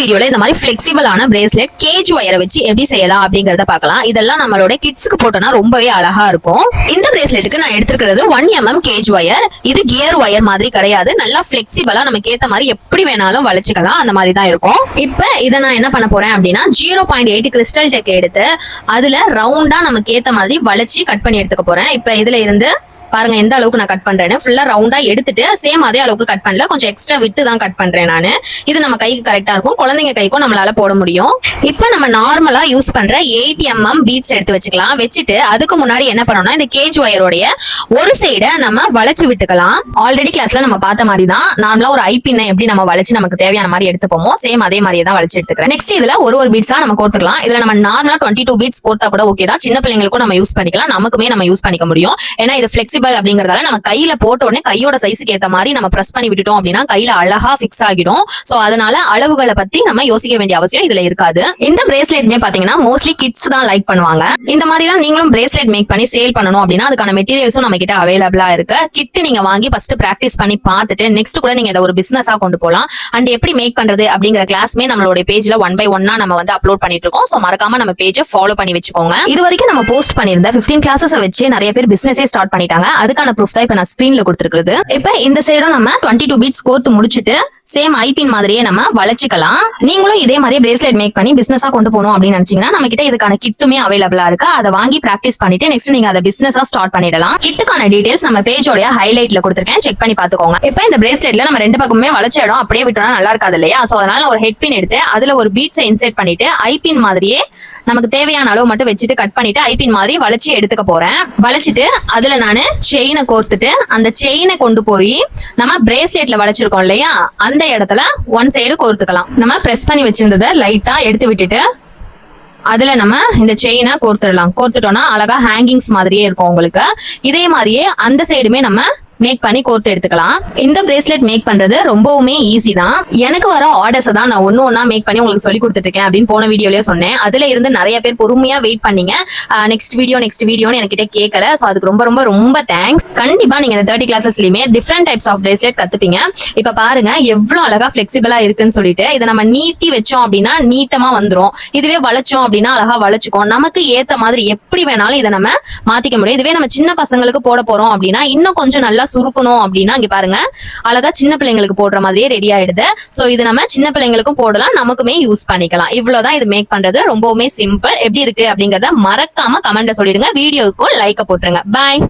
வீடியோல இந்த மாதிரி ஃபிளெக்சிபிளான பிரேஸ்லெட் கேஜ் ஒயரை வச்சு எப்படி செய்யலாம் அப்படிங்கறத பார்க்கலாம். இதெல்லாம் நம்மளோட கிட்ஸ்க்கு போட்டோம்னா ரொம்பவே அழகா இருக்கும். இந்த பிரேஸ்லெட்டுக்கு நான் எடுத்துக்கிறது 1mm கேஜ் ஒயர். இது கியர் ஒயர் மாதிரி கிடையாது. நல்லா ஃபிளெக்சிபிளா நமக்கு ஏத்த மாதிரி எப்படி வேணாலும் வளைச்சுக்கலாம். அந்த மாதிரி தான் இருக்கும். இப்ப இதை நான் என்ன பண்ண போறேன் அப்படின்னா 0.8 கிறிஸ்டல் டெக் எடுத்து அதுல ரவுண்டா நமக்கு ஏத்த மாதிரி வளைச்சு கட் பண்ணி எடுத்துக்க போறேன். இப்ப இதுல இருந்து பாருங்க எந்த அளவுக்கு நான் கட் பண்றேன்னு. ஃபுல்லா ரவுண்டா எடுத்துட்டு சேம் அதே அளவுக்கு கட் பண்ணல, கொஞ்சம் எக்ஸ்ட்ரா விட்டு தான் கட் பண்றேன் நானு. இது நம்ம கைக்கு கரெக்டா இருக்கும், குழந்தைங்க கைக்கும் நம்மளால போட முடியும். இப்ப நம்ம நார்மலா யூஸ் பண்ற 80mm பீட்ஸ் எடுத்து வச்சுக்கலாம். வச்சுட்டு அதுக்கு முன்னாடி என்ன பண்ணணும்னா இந்த கேஜ் ஒயரோடைய ஒரு சைட நம்ம வளைச்சு விட்டுக்கலாம். ஆல்ரெடி கிளாஸ்ல நம்ம பார்த்த மாதிரி தான் நார்மலா ஒரு ஐபின் எப்படி நம்ம வளைச்சு நமக்கு தேவையான மாதிரி எடுத்துப்போமோ சேம் அதே மாதிரியே தான் வளைச்சு எடுத்துக்கிறேன். நெக்ஸ்ட் இதுல ஒரு பீட்ஸா நம்ம கோர்த்துக்கலாம். இதுல நம்ம நார்மலா 22 பீட்ஸ் கோர்த்தா கூட ஓகே தான். சின்ன பிள்ளைங்களுக்கும் நம்ம யூஸ் பண்ணிக்கலாம், நமக்குமே நம்ம யூஸ் பண்ணிக்க முடியும். ஏன்னா இது ஃபிளெக்சிபிள் அப்படிங்கறதால நம்ம கையில போட்ட உடனே கையோட சைஸுக்கு ஏத்த மாதிரி நம்ம பிரஸ் பண்ணி விட்டுட்டோம் அப்படின்னா கையில அழகா பிக்ஸ் ஆகிடும். சோ அதனால அளவுகளை பத்தி நம்ம யோசிக்க வேண்டிய அவசியம் இதுல இருக்காது. இந்த பிரேஸ்லெட்மே பாத்தீங்கன்னா மோஸ்ட்லி கிட்ஸ் தான் லைக் பண்ணுவாங்க. இந்த மாதிரி தான் நீங்களும் பிரேஸ்லெட் மேக் பண்ணி சேல் பண்ணணும் அப்படின்னா அதுக்கான மெட்டீரியல்ஸும் நம்ம கிட்ட அவைலபிளா இருக்கு. கிட் நீங்க வாங்கி ஃபர்ஸ்ட் பிராக்டிஸ் பண்ணி பார்த்துட்டு நெக்ஸ்ட் கூட நீங்க இதை ஒரு பிசினஸா கொண்டு போகலாம். அண்ட் எப்படி மேக் பண்றது அப்படிங்கிற கிளாஸ்மே நம்மளோட பேஜ்ல 1 by 1 நம்ம வந்து அப்லோட் பண்ணிட்டு இருக்கோம். சோ மறக்காம நம்ம பேஜை ஃபாலோ பண்ணி வச்சுக்கோங்க. இது வரைக்கும் நம்ம போஸ்ட் பண்ணிருந்த 15 கிளாஸஸ் வச்சு நிறைய பேர் பிசினஸே ஸ்டார்ட் பண்ணிட்டாங்க. அதுக்கான ப்ரூஃப் தான் இப்ப நான் ஸ்கிரீன்ல கொடுத்துருக்குது. இப்ப இந்த சைடும் நம்ம 22 பீட்ஸ் கோர்த்து முடிச்சுட்டு சேம் ஐபின் மாதிரியே நம்ம வளைச்சுக்கலாம். நீங்களும் இதே மாதிரி பிரேஸ்லெட் மேக் பண்ணி பிசினஸா கொண்டு போகணும் அப்படின்னு நினைச்சீங்கன்னா நம்ம கிட்ட இதுக்கான கிட்டுமே அவைலபிளா இருக்கு. அதை வாங்கி பிராக்டிஸ் பண்ணிட்டு நெக்ஸ்ட் நீங்க அதை பிசினஸா ஸ்டார்ட் பண்ணிடலாம். கிட்டுக்கான டீடைல்ஸ் நம்ம பேஜோட ஹைலைட்ல கொடுத்துருக்கேன், செக் பண்ணி பாத்துக்கோங்க. இப்ப இந்த பிரேஸ்லெட்ல நம்ம ரெண்டு பக்கமே வளைச்ச இடம் அப்படியே விட்டோம்னா நல்லா இருக்காது இல்லையா? சோ அதனால ஒரு ஹெட் பின் எடுத்து அதுல ஒரு பீட்ஸை இன்செர்ட் பண்ணிட்டு ஐபின் மாதிரியே நமக்கு தேவையான அளவு மட்டும் வச்சுட்டு கட் பண்ணிட்டு ஐபின் மாதிரி வளைச்சு எடுத்துக்க போறேன். வளைச்சிட்டு அதுல நானு செயினை கோர்த்துட்டு அந்த செயினை கொண்டு போய் நம்ம பிரேஸ்லெட்ல வளைச்சிருக்கோம் இல்லையா அந்த இடத்துல ஒன் சைடு கோர்த்துக்கலாம். நம்ம பிரஸ் பண்ணி வச்சிருந்ததை லைட்டா எடுத்து விட்டுட்டு அதுல நம்ம இந்த செயினை கோர்த்துடலாம். கோர்த்துட்டோம்னா அழகா ஹேங்கிங்ஸ் மாதிரியே இருக்கும் உங்களுக்கு. இதே மாதிரியே அந்த சைடுமே நம்ம மேக் பண்ணி கோர்த்து எடுத்துக்கலாம். இந்த பிரேஸ்லெட் மேக் பண்றது ரொம்பவுமே ஈஸி தான். எனக்கு வர ஆர்டர்ஸ் தான் நான் ஒன்னா மேக் பண்ணி உங்களுக்கு சொல்லி கொடுத்துட்டு இருக்கேன் அப்படின்னு போன வீடியோலயே சொன்னேன். அதுல இருந்து நிறைய பேர் பொறுமையா வெயிட் பண்ணீங்க. நெக்ஸ்ட் வீடியோன்னு என்கிட்ட கேட்கல. சோ அதுக்கு ரொம்ப ரொம்ப ரொம்ப தேங்க்ஸ். கண்டிப்பா நீங்க இந்த 30 கிளாஸஸ்லயுமே டிஃப்ரெண்ட் டைப்ஸ் ஆஃப் பிரேஸ்லெட் கத்துப்பீங்க. இப்ப பாருங்க எவ்வளவு அழகா பிளெக்சிபிளா இருக்குன்னு சொல்லிட்டு இதை நம்ம நீட்டி வச்சோம் அப்படின்னா நீட்டமா வந்துரும். இதுவே வளைச்சோம் அப்படின்னா அழகா வளைச்சுக்கும். நமக்கு ஏத்த மாதிரி எப்படி வேணாலும் இதை நம்ம மாத்திக்க முடியும். இதுவே நம்ம சின்ன பசங்களுக்கு போட போறோம் அப்படின்னா இன்னும் கொஞ்சம் நல்லா சுருக்கணும் அப்படின்னா இங்க பாருங்க அழகா சின்ன பிள்ளைங்களுக்கு போடுற மாதிரியே ரெடி ஆயிடுது. சோ இது நம்ம சின்ன பிள்ளைங்களுக்கும் போடலாம், நமக்குமே யூஸ் பண்ணிக்கலாம். இவ்வளவுதான் இது மேக் பண்றது. ரொம்பவுமே சிம்பிள். எப்படி இருக்கு அப்படிங்கறத மறக்காம கமெண்ட்ல சொல்லிடுங்க. வீடியோக்கும் லைக்க போட்டுருங்க. பாய்.